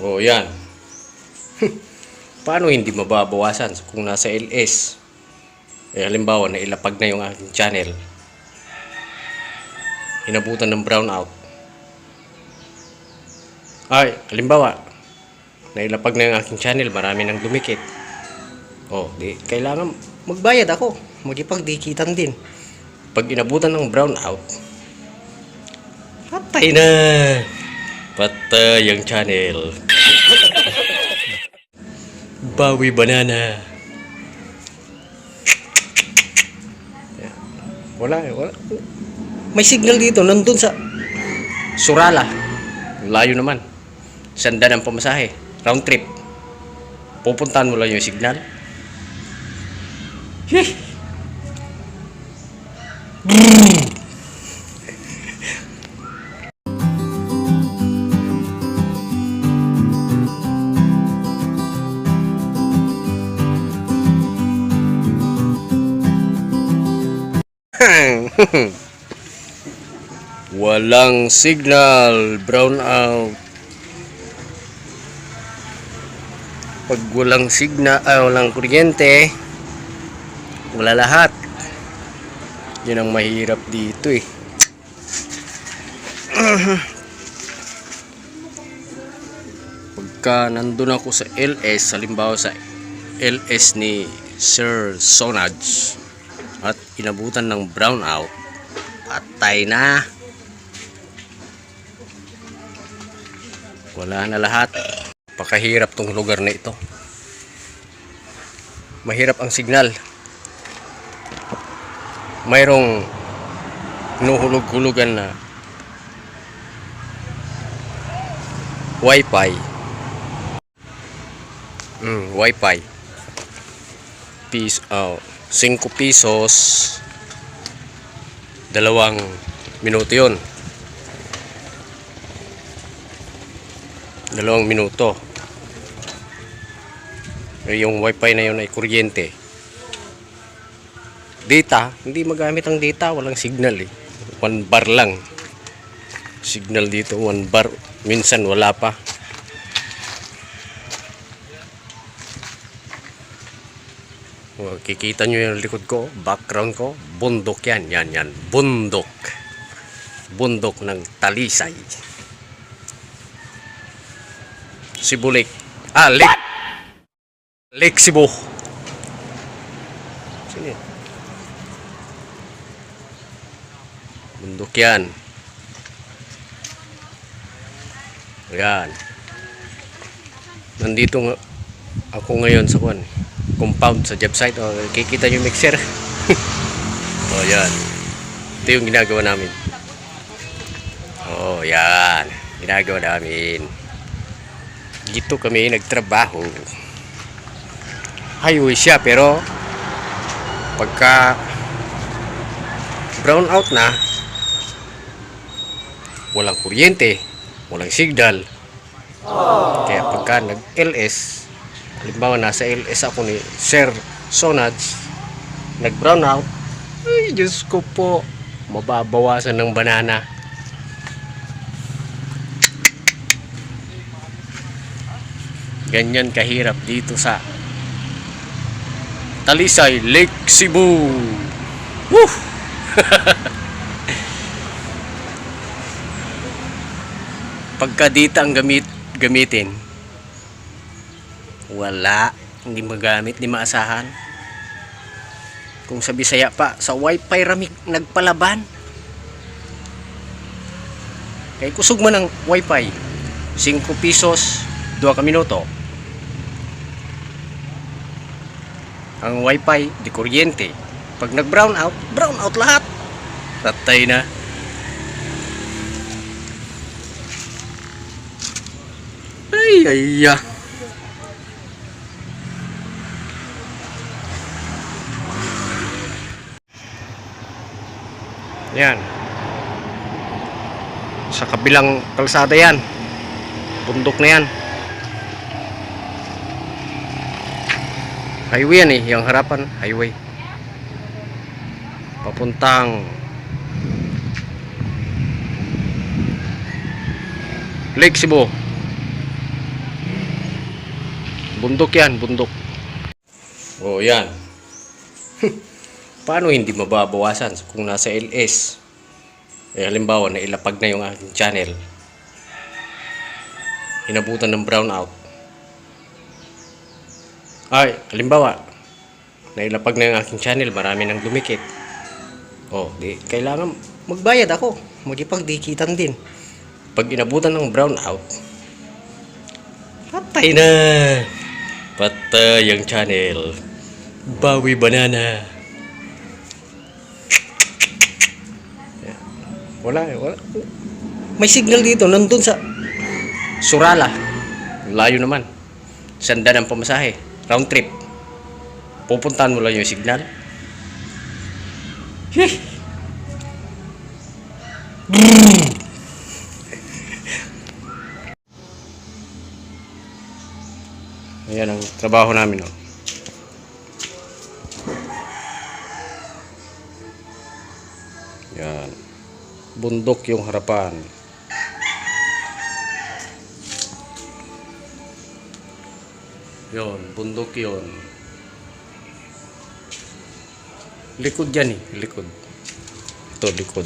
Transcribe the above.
O yan. Paano hindi mababawasan kung nasa LS? Halimbawa, nailapag na yung aking channel. Inabutan ng brownout. Ay, halimbawa, nailapag na yung aking channel, marami nang dumikit. Di kailangan magbayad ako. Magipagdikitan din. Pag inabutan ng brownout, patay na. Patay ang channel. Bawi banana. Wala. May signal dito, nandun sa Surala. Layo naman. Sanda ng pamasahe. Round trip. Pupuntahan mo lang yung signal. Walang signal, brownout. Pag walang signal, walang kuryente, wala lahat. Yun ang mahirap dito eh. Pagka nandun ako sa LS, halimbawa sa LS ni Sir Sonaj at inabutan ng brownout, patay na. Wala na lahat. Pakahirap tong lugar na ito. Mahirap ang signal. Mayroong nuhulog-hulugan na Wi-Fi. Wi-Fi. 5 pesos 2 minuto yun. 2 minuto. Yung wifi na yun ay kuryente. Data, hindi magamit ang data, walang signal eh. 1 bar lang signal dito, 1 bar, minsan wala pa. Kikita nyo yung likod ko, background ko, bundok yan, bundok ng Talisay, Cebu Lake. Lake Cebu. Sini. Bundok yan. Ayan. Nandito ako ngayon sa compound sa job site. Kikita yung mixer. Yan. Ito yung ginagawa namin. Yan. Ginagawa namin. Dito kami nagtrabaho. Highway siya, pero pagka brown out na, walang kuryente, walang signal. Kaya pagka nag-LS, halimbawa nasa LS ako ni Sir Sonaj, nag-brown out, ay Diyos ko po, mababawasan ng banana. Ganyan kahirap dito sa Talisay, Lake Cebu. Woo! Pagka dito ang gamitin, wala, hindi magamit, hindi maasahan. Kung sa Bisaya pa, sa wifi rami nagpalaban. Kaya kusog man ang wifi, 5 pesos 2 minuto. Ang wifi di kuryente. Pag nag brown out lahat. Tatay na. Ay. Yan. Sa kabilang kalsada yan. Bundok na yan. Highway yan eh, yung harapan, highway. Papuntang Lake Cebu. Bundok yan, bundok. Oh, yan. Paano hindi mababawasan kung nasa LS? Eh, halimbawa, nailapag na yung aking channel. Inabutan ng brownout. Ay, halimbawa, nailapag na yung aking channel, marami nang dumikit. Oh, di, kailangan magbayad ako. Magipagdikitan din. Pag inabutan ng brownout, patay na. Patay ang channel. Bawi banana. Wala. May signal dito, nandun sa Surala. Layo naman. Sanda ng pamasahe. Round trip. Pupuntahan mo lang yung signal. Ayan ang trabaho namin. Oh. Yan. Bundok yung harapan. Yon, bundok yon. Likod yan eh, likod. Ito, likod.